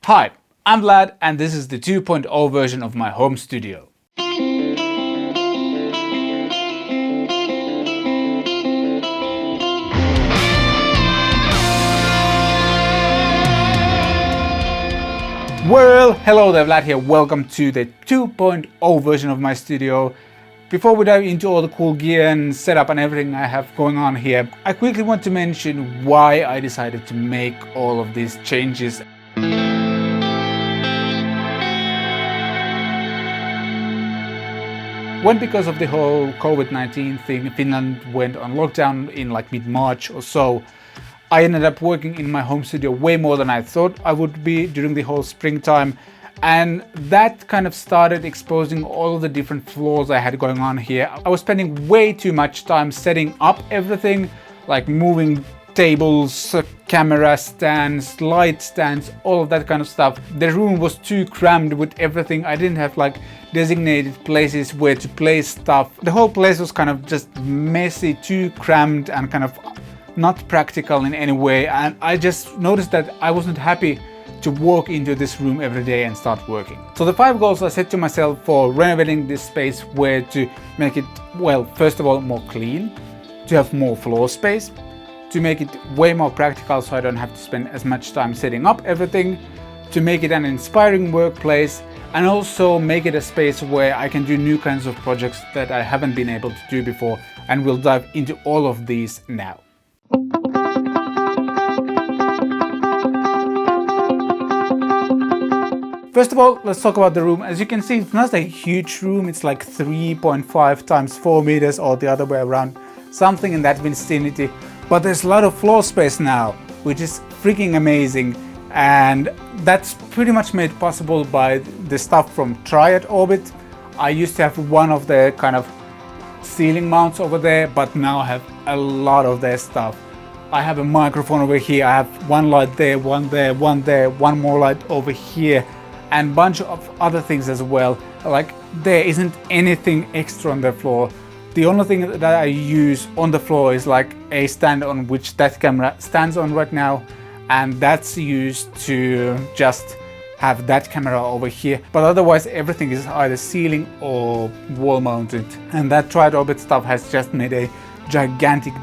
Hi, I'm Vlad and this is the 2.0 version of my home studio. Well, hello there, Vlad here. Welcome to the 2.0 version of my studio. Before we dive into all the cool gear and setup and everything I have going on here, I quickly want to mention why I decided to make all of these changes. When because of the whole COVID-19 thing, Finland went on lockdown in like mid-March or so, I ended up working in my home studio way more than I thought I would be during the whole springtime. And that kind of started exposing all of the different flaws I had going on here. I was spending way too much time setting up everything, like moving tables, camera stands, light stands, all of that kind of stuff. The room was too crammed with everything. I didn't have like designated places where to place stuff. The whole place was kind of just messy, too crammed and kind of not practical in any way. And I just noticed that I wasn't happy to walk into this room every day and start working. So the 5 goals I set to myself for renovating this space were to make it, well, first of all, more clean, to have more floor space, to make it way more practical so I don't have to spend as much time setting up everything, to make it an inspiring workplace, and also make it a space where I can do new kinds of projects that I haven't been able to do before, and we'll dive into all of these now. First of all, let's talk about the room. As you can see, it's not a huge room. It's like 3.5 times 4 meters or the other way around, something in that vicinity. But there's a lot of floor space now, which is freaking amazing. And that's pretty much made possible by the stuff from Triad-Orbit. I used to have one of their kind of ceiling mounts over there, but now I have a lot of their stuff. I have a microphone over here. I have one light there, one there, one there, one more light over here, and a bunch of other things as well. Like, there isn't anything extra on the floor. The only thing that I use on the floor is like a stand on which that camera stands on right now, and that's used to just have that camera over here. But otherwise everything is either ceiling or wall mounted, and that Triad-Orbit stuff has just made a gigantic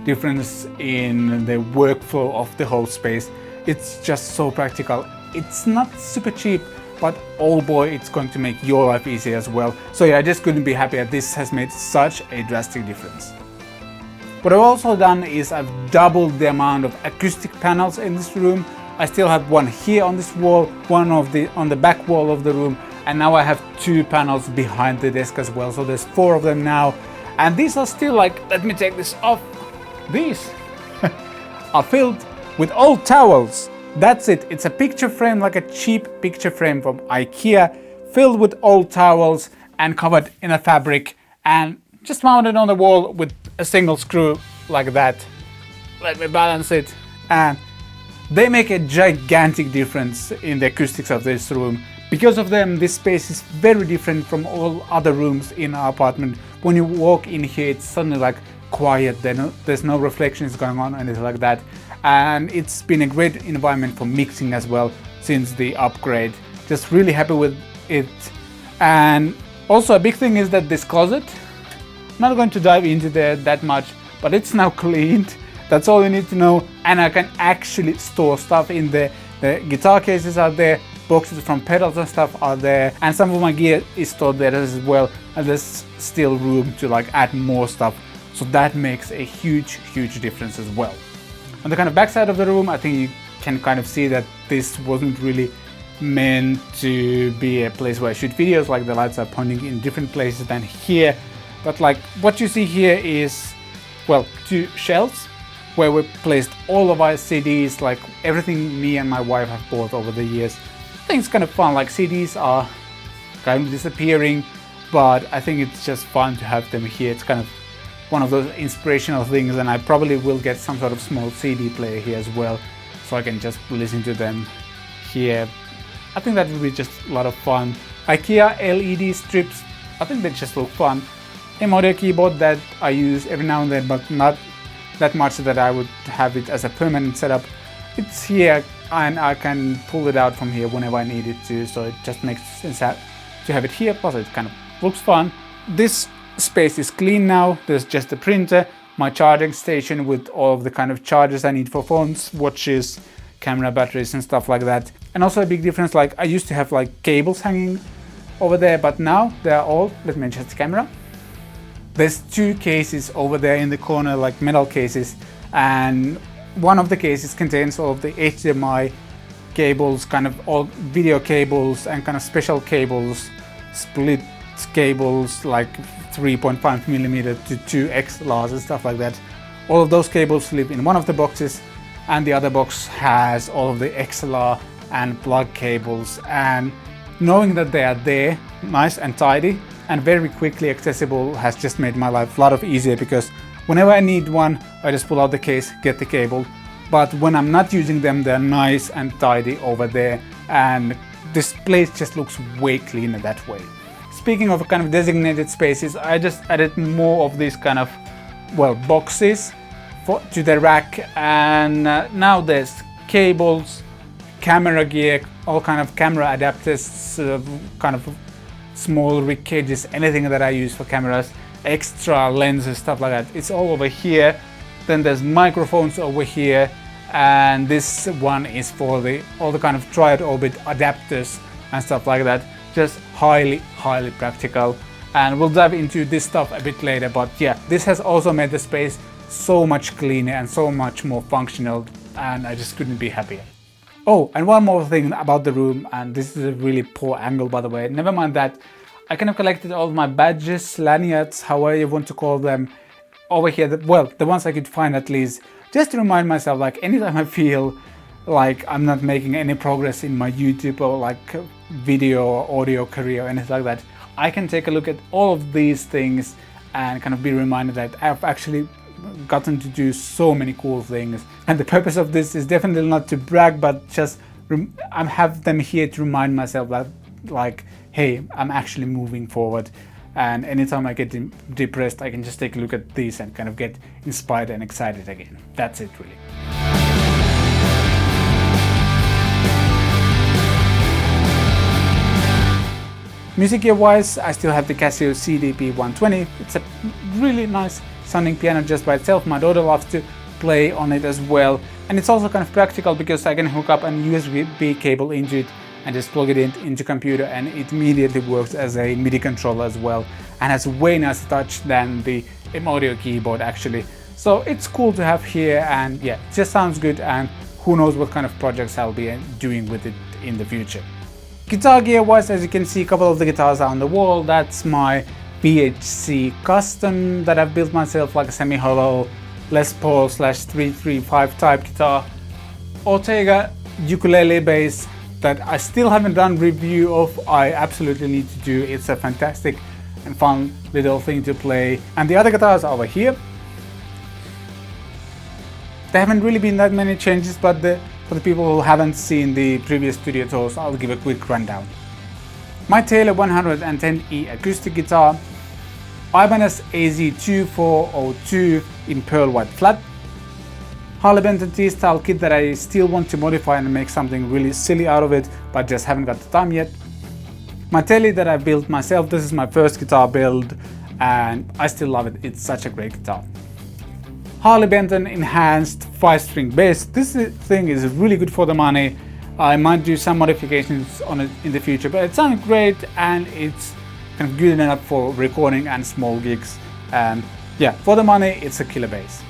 difference in the workflow of the whole space. It's just so practical. It's not super cheap, but oh boy, it's going to make your life easier as well. So yeah, I just couldn't be happier. This has made such a drastic difference. What I've also done is I've doubled the amount of acoustic panels in this room. I still have one here on this wall, one on the back wall of the room, and now I have 2 panels behind the desk as well. So there's 4 of them now, and these are still like, let me take this off. These are filled with old towels. That's it. It's a picture frame, like a cheap picture frame from IKEA, filled with old towels and covered in a fabric and just mounted on the wall with a single screw like that. Let me balance it. And they make a gigantic difference in the acoustics of this room. Because of them, this space is very different from all other rooms in our apartment. When you walk in here, it's suddenly like quiet. There's no reflections going on, anything like that. And it's been a great environment for mixing as well since the upgrade. Just really happy with it. And also a big thing is that this closet, I'm not going to dive into there that much, but it's now cleaned. That's all you need to know. And I can actually store stuff in there. The guitar cases are there, boxes from pedals and stuff are there, and some of my gear is stored there as well. And there's still room to like add more stuff. So that makes a huge difference as well. On the kind of backside of the room, I think you can kind of see that this wasn't really meant to be a place where I shoot videos, like the lights are pointing in different places than here. But like what you see here is, well, 2 shelves where we placed all of our CDs, like everything me and my wife have bought over the years. I think it's kind of fun, like CDs are kind of disappearing, but I think it's just fun to have them here. It's kind of one of those inspirational things, and I probably will get some sort of small CD player here as well, so I can just listen to them here. I think that would be just a lot of fun. IKEA LED strips, I think they just look fun. An audio keyboard that I use every now and then, but not that much that I would have it as a permanent setup. It's here and I can pull it out from here whenever I need it to, so it just makes sense to have it here. Plus it kind of looks fun. This space is clean now. There's just a printer, my charging station with all of the kind of chargers I need for phones, watches, camera batteries and stuff like that. And also a big difference, like I used to have like cables hanging over there, but now they're all, let me adjust the camera. There's two cases over there in the corner, like metal cases, and one of the cases contains all of the HDMI cables, kind of all video cables and kind of special cables, split cables like 3.5mm to 2 XLRs and stuff like that. All of those cables live in one of the boxes, and the other box has all of the XLR and plug cables. And knowing that they are there, nice and tidy and very quickly accessible, has just made my life a lot easier, because whenever I need one, I just pull out the case, get the cable. But when I'm not using them, they're nice and tidy over there, and this place just looks way cleaner that way. Speaking of kind of designated spaces, I just added more of these kind of, well, boxes to the rack, and now there's cables, camera gear, all kind of camera adapters, kind of small rig cages, anything that I use for cameras, extra lenses, stuff like that. It's all over here. Then there's microphones over here, and this one is for all the kind of Triad-Orbit adapters and stuff like that. Just highly practical, and we'll dive into this stuff a bit later. But yeah, this has also made the space so much cleaner and so much more functional, and I just couldn't be happier. Oh, and one more thing about the room, and this is a really poor angle by the way, never mind that. I kind of collected all of my badges, lanyards, however you want to call them, over here. Well, the ones I could find at least, just to remind myself, like anytime I feel like I'm not making any progress in my YouTube or like video or audio career or anything like that, I can take a look at all of these things and kind of be reminded that I've actually gotten to do so many cool things. And the purpose of this is definitely not to brag, but just I have them here to remind myself that, like, hey, I'm actually moving forward. And anytime I get depressed, I can just take a look at these and kind of get inspired and excited again. That's it, really. Music gear wise, I still have the Casio CDP-120. It's a really nice sounding piano just by itself. My daughter loves to play on it as well. And it's also kind of practical because I can hook up a USB cable into it and just plug it into computer, and it immediately works as a MIDI controller as well, and has way nicer touch than the audio keyboard actually. So it's cool to have here, and yeah, it just sounds good, and who knows what kind of projects I'll be doing with it in the future. Guitar gear wise, as you can see, a couple of the guitars are on the wall. That's my VHC custom that I've built myself, like a semi-hollow Les Paul /335 type guitar. Ortega ukulele bass that I still haven't done review of. I absolutely need to do. It's a fantastic and fun little thing to play. And the other guitars are over here. There haven't really been that many changes, but for the people who haven't seen the previous studio tours, I'll give a quick rundown. My Taylor 110E acoustic guitar, Ibanez AZ2402 in pearl white flat, Harley Benton T-style kit that I still want to modify and make something really silly out of it, but just haven't got the time yet. My Telly that I built myself. This is my first guitar build and I still love it. It's such a great guitar. Harley Benton enhanced 5-string bass. This thing is really good for the money. I might do some modifications on it in the future, but it sounds great and it's kind of good enough for recording and small gigs. And yeah, for the money, it's a killer bass.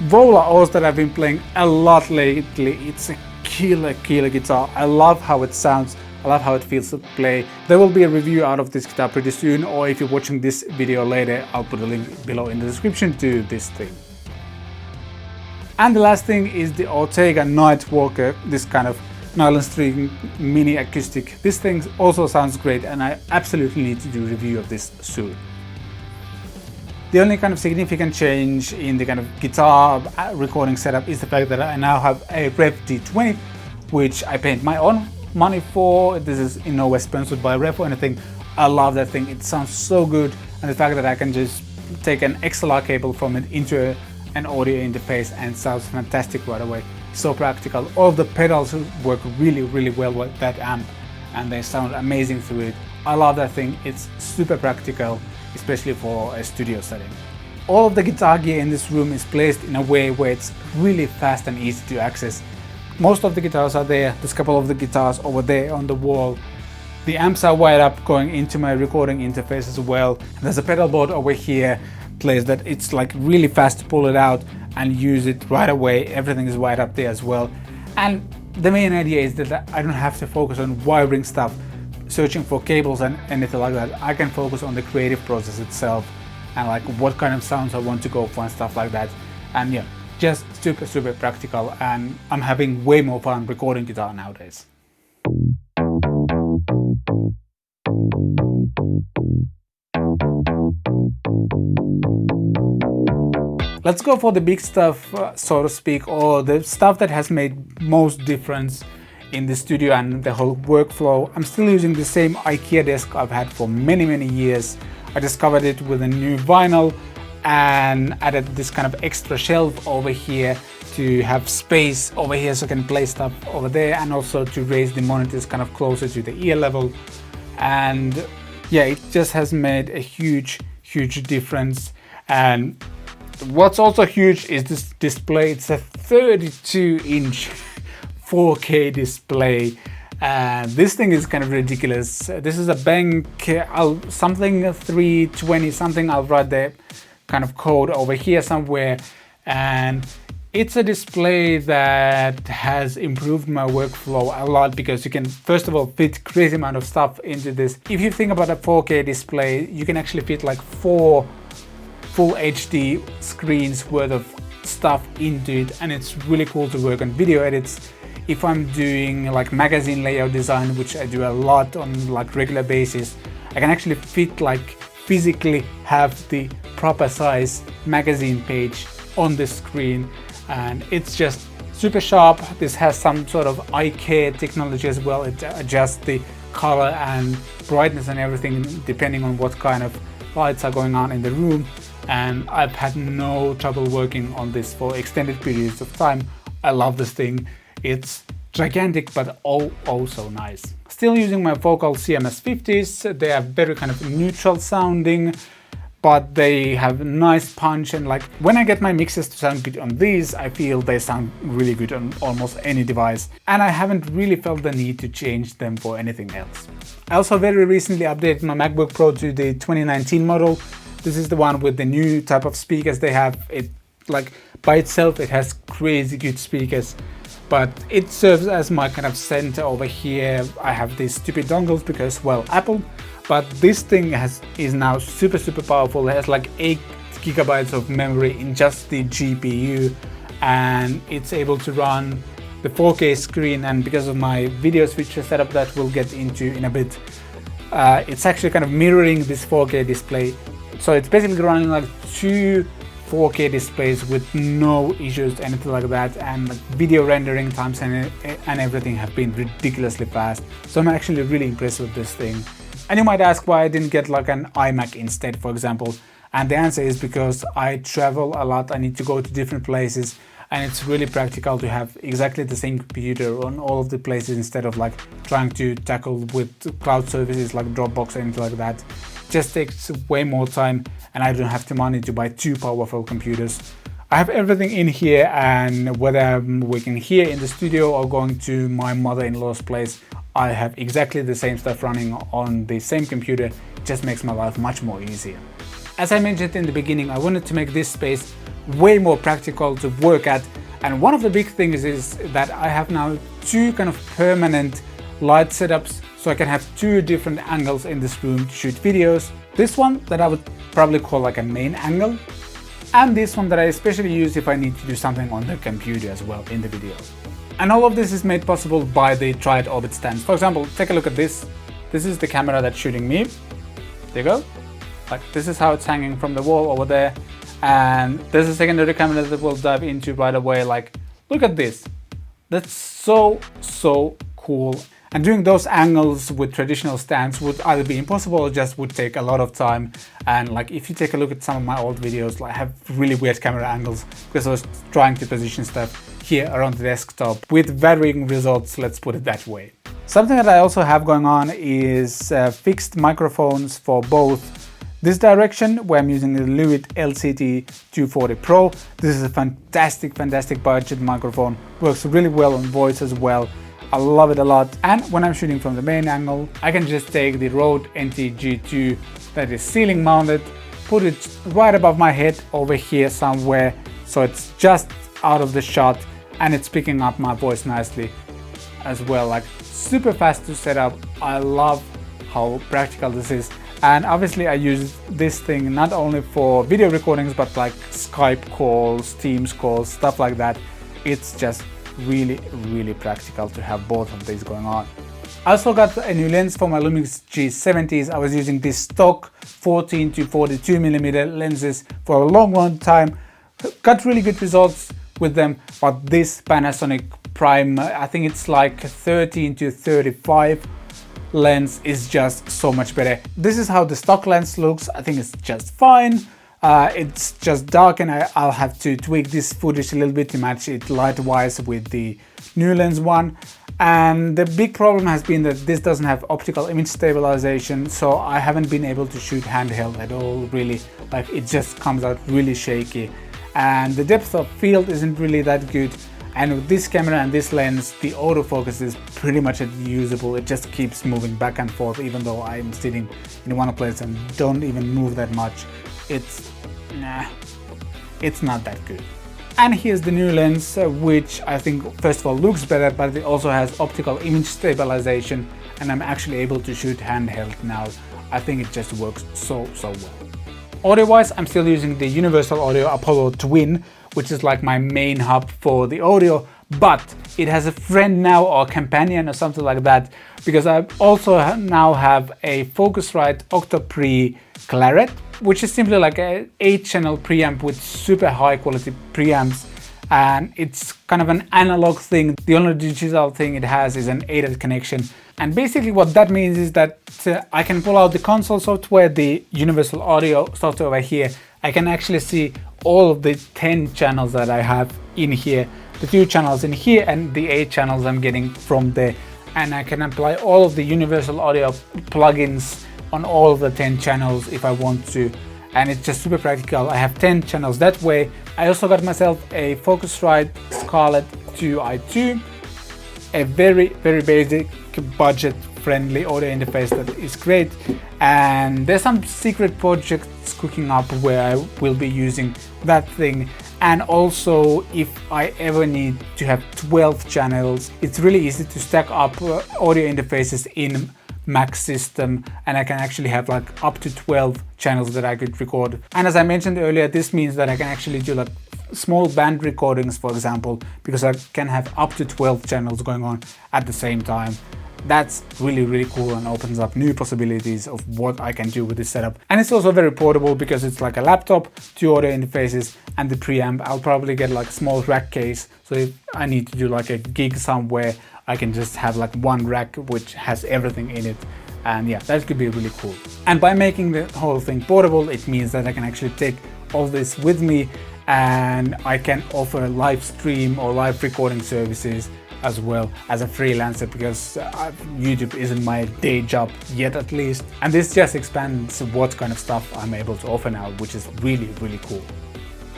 Vola Oz that I've been playing a lot lately. It's a killer guitar. I love how it sounds. I love how it feels to play. There will be a review out of this guitar pretty soon, or if you're watching this video later, I'll put a link below in the description to this thing. And the last thing is the Ortega Nightwalker, this kind of nylon string mini acoustic. This thing also sounds great and I absolutely need to do a review of this soon. The only kind of significant change in the kind of guitar recording setup is the fact that I now have a Ref D20, which I paid my own money for. This is in no way sponsored by Ref or anything. I love that thing. It sounds so good, and the fact that I can just take an XLR cable from it into an audio interface and it sounds fantastic right away. so practical. All of the pedals work really well with that amp and they sound amazing through it. I love that thing. It's super practical, especially for a studio setting. All of the guitar gear in this room is placed in a way where it's really fast and easy to access. Most of the guitars are there. There's a couple of the guitars over there on the wall. The amps are wired up going into my recording interface as well. There's a pedal board over here placed that it's like really fast to pull it out and use it right away. Everything is wired up there as well. And the main idea is that I don't have to focus on wiring stuff, searching for cables and anything like that. I can focus on the creative process itself and like what kind of sounds I want to go for and stuff like that. And yeah, just super practical, and I'm having way more fun recording guitar nowadays. Let's go for the big stuff, so to speak, or the stuff that has made most difference in the studio and the whole workflow. I'm still using the same IKEA desk I've had for many years. I discovered it with a new vinyl and added this kind of extra shelf over here to have space over here so I can play stuff over there, and also to raise the monitors kind of closer to the ear level. And yeah, it just has made a huge difference. And what's also huge is this display. It's a 32-inch 4K display. This thing is kind of ridiculous. This is a bank something 320 something. I'll write the kind of code over here somewhere. And it's a display that has improved my workflow a lot, because you can first of all fit crazy amount of stuff into this. If you think about a 4K display, you can actually fit like 4 full HD screens worth of stuff into it, and it's really cool to work on video edits. If I'm doing like magazine layout design, which I do a lot on like regular basis, I can actually fit like physically have the proper size magazine page on the screen, and it's just super sharp. This has some sort of eye care technology as well. It adjusts the color and brightness and everything depending on what kind of lights are going on in the room, and I've had no trouble working on this for extended periods of time. I love this thing. It's gigantic but oh so nice. Still using my Vocal CMS 50s. They are very kind of neutral sounding, but they have nice punch, and like when I get my mixes to sound good on these, I feel they sound really good on almost any device, and I haven't really felt the need to change them for anything else. I also very recently updated my MacBook Pro to the 2019 model. This is the one with the new type of speakers they have. It like by itself it has crazy good speakers, but it serves as my kind of center over here. I have these stupid dongles because, well, Apple, but this thing is now super powerful. It has like 8 gigabytes of memory in just the GPU, and it's able to run the 4K screen, and because of my video switcher setup that we'll get into in a bit, it's actually kind of mirroring this 4K display. So it's basically running like 2 4K displays with no issues, anything like that, and like video rendering times and everything have been ridiculously fast. So I'm actually really impressed with this thing. And you might ask why I didn't get like an iMac instead, for example. And the answer is because I travel a lot. I need to go to different places, and it's really practical to have exactly the same computer on all of the places instead of like trying to tackle with cloud services like Dropbox or anything like that. It just takes way more time, and I don't have the money to buy 2 powerful computers. I have everything in here, and whether I'm working here in the studio or going to my mother-in-law's place, I have exactly the same stuff running on the same computer. It just makes my life much more easier. As I mentioned in the beginning, I wanted to make this space way more practical to work at, and one of the big things is that I have now 2 kind of permanent light setups, so I can have 2 different angles in this room to shoot videos. This one that I would probably call like a main angle, and this one that I especially use if I need to do something on the computer as well in the video. And all of this is made possible by the Triad-Orbit stands. For example, take a look at this. This is the camera that's shooting me. There you go. Like, this is how it's hanging from the wall over there. And there's a secondary camera that we'll dive into right away. Like, look at this. That's so cool. And doing those angles with traditional stands would either be impossible or just would take a lot of time. And like, if you take a look at some of my old videos, like, I have really weird camera angles because I was trying to position stuff here around the desktop with varying results, let's put it that way. Something that I also have going on is fixed microphones for both this direction, where I'm using the Lewitt LCT 240 Pro. This is a fantastic budget microphone, works really well on voice as well. I love it a lot. And when I'm shooting from the main angle, I can just take the Rode NT-G2 that is ceiling mounted, put it right above my head over here somewhere, so it's just out of the shot and it's picking up my voice nicely as well. Like, super fast to set up. I love how practical this is. And obviously I use this thing not only for video recordings, but like Skype calls, Teams calls, stuff like that. It's just really practical to have both of these going on. I also got a new lens for my Lumix G70s. I was using these stock 14 to 42mm lenses for a long time. Got really good results with them, but this Panasonic Prime, I think it's like 13 to 35 lens, is just so much better. This is how the stock lens looks. I think it's just fine. It's just dark, and I'll have to tweak this footage a little bit to match it light wise with the new lens one. And the big problem has been that this doesn't have optical image stabilization, so I haven't been able to shoot handheld at all, really. Like, it just comes out really shaky, and the depth of field isn't really that good. And with this camera and this lens, the autofocus is pretty much unusable. It just keeps moving back and forth, even though I'm sitting in one place and don't even move that much. It's not that good. And here's the new lens, which I think first of all looks better, but it also has optical image stabilization, and I'm actually able to shoot handheld now. I think it just works so well. Audio-wise, I'm still using the Universal Audio Apollo Twin, which is like my main hub for the audio, but it has a friend now, or companion or something like that, because I also now have a Focusrite Octopre Claret, which is simply like an 8-channel preamp with super high quality preamps, and it's kind of an analog thing. The only digital thing it has is an ADAT connection, and basically what that means is that I can pull out the console software, the Universal Audio software over here. I can actually see all of the 10 channels that I have in here, the 2 channels in here and the 8 channels I'm getting from there, and I can apply all of the Universal Audio plugins on all of the 10 channels if I want to, and it's just super practical. I have 10 channels that way. I also got myself a Focusrite Scarlett 2i2, a very basic budget friendly audio interface that is great, and there's some secret projects cooking up where I will be using that thing. And also, if I ever need to have 12 channels, it's really easy to stack up audio interfaces in Mac system, and I can actually have like up to 12 channels that I could record. And as I mentioned earlier, this means that I can actually do like small band recordings, for example, because I can have up to 12 channels going on at the same time. That's really cool and opens up new possibilities of what I can do with this setup. And it's also very portable because it's like a laptop, 2 audio interfaces and the preamp. I'll probably get like a small rack case, so if I need to do like a gig somewhere, I can just have like one rack which has everything in it. And yeah, that could be really cool. And by making the whole thing portable, it means that I can actually take all this with me, and I can offer live stream or live recording services as well as a freelancer, because YouTube isn't my day job yet, at least. And this just expands what kind of stuff I'm able to offer now, which is really cool.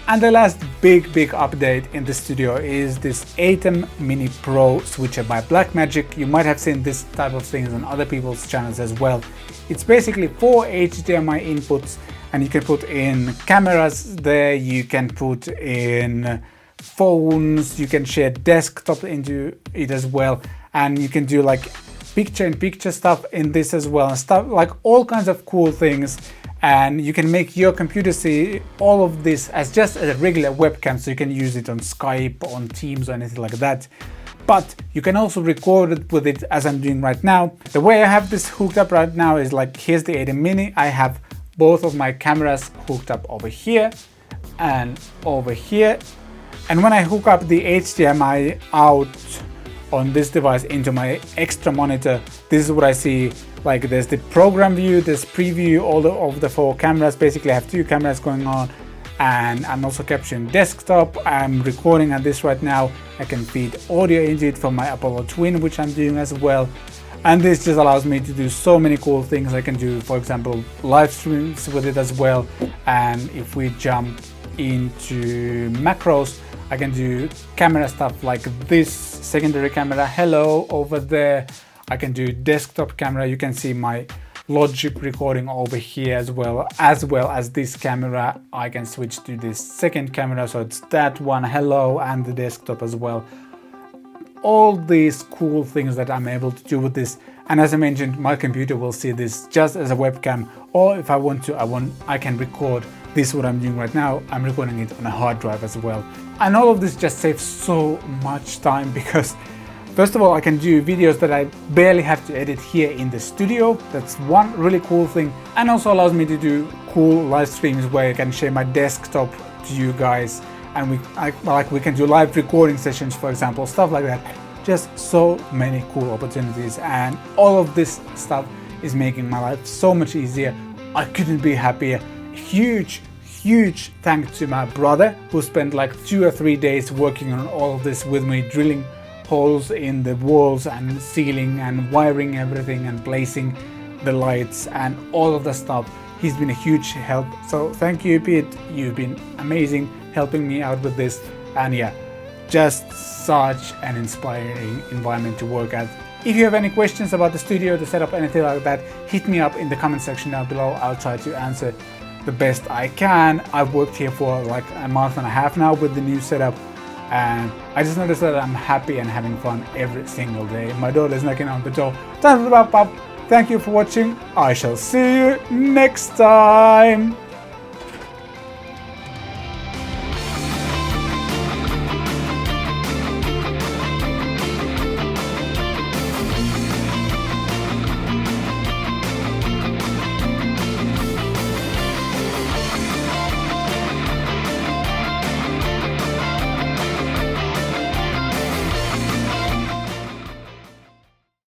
And the last big update in the studio is this ATEM Mini Pro switcher by Blackmagic. You might have seen this type of things on other people's channels as well. It's basically 4 HDMI inputs, and you can put in cameras there, you can put in phones, you can share desktop into it as well, and you can do like picture-in-picture stuff in this as well, and stuff like all kinds of cool things. And you can make your computer see all of this as just a regular webcam, so you can use it on Skype, on Teams or anything like that. But you can also record it with it, as I'm doing right now. The way I have this hooked up right now is like, here's the ATEM Mini. I have both of my cameras hooked up over here and over here. And when I hook up the HDMI out on this device into my extra monitor, this is what I see. Like, there's the program view, there's preview, all of the 4 cameras. Basically I have 2 cameras going on, and I'm also capturing desktop. I'm recording at this right now. I can feed audio into it from my Apollo Twin, which I'm doing as well. And this just allows me to do so many cool things. I can do, for example, live streams with it as well. And if we jump into macros, I can do camera stuff like this, secondary camera, hello over there. I can do desktop camera. You can see my Logic recording over here as well as this camera. I can switch to this second camera, so it's that one, hello, and the desktop as well. All these cool things that I'm able to do with this, and as I mentioned, my computer will see this just as a webcam, or if I want to, I can record this, what I'm doing right now. I'm recording it on a hard drive as well, and all of this just saves so much time because first of all, I can do videos that I barely have to edit here in the studio. That's one really cool thing, and also allows me to do cool live streams where I can share my desktop to you guys, and we can do live recording sessions, for example, stuff like that. Just so many cool opportunities, and all of this stuff is making my life so much easier. I couldn't be happier. Huge thanks to my brother who spent like 2 or 3 days working on all of this with me, drilling holes in the walls and ceiling and wiring everything and placing the lights and all of the stuff. He's been a huge help, so thank you, Pete. You've been amazing helping me out with this, and yeah, just such an inspiring environment to work at. If you have any questions about the studio, the setup, anything like that, hit me up in the comment section down below. I'll try to answer the best I can. I've worked here for like a month and a half now with the new setup, and I just noticed that I'm happy and having fun every single day. My daughter's knocking on the door. Time to wrap up. Thank you for watching. I shall see you next time.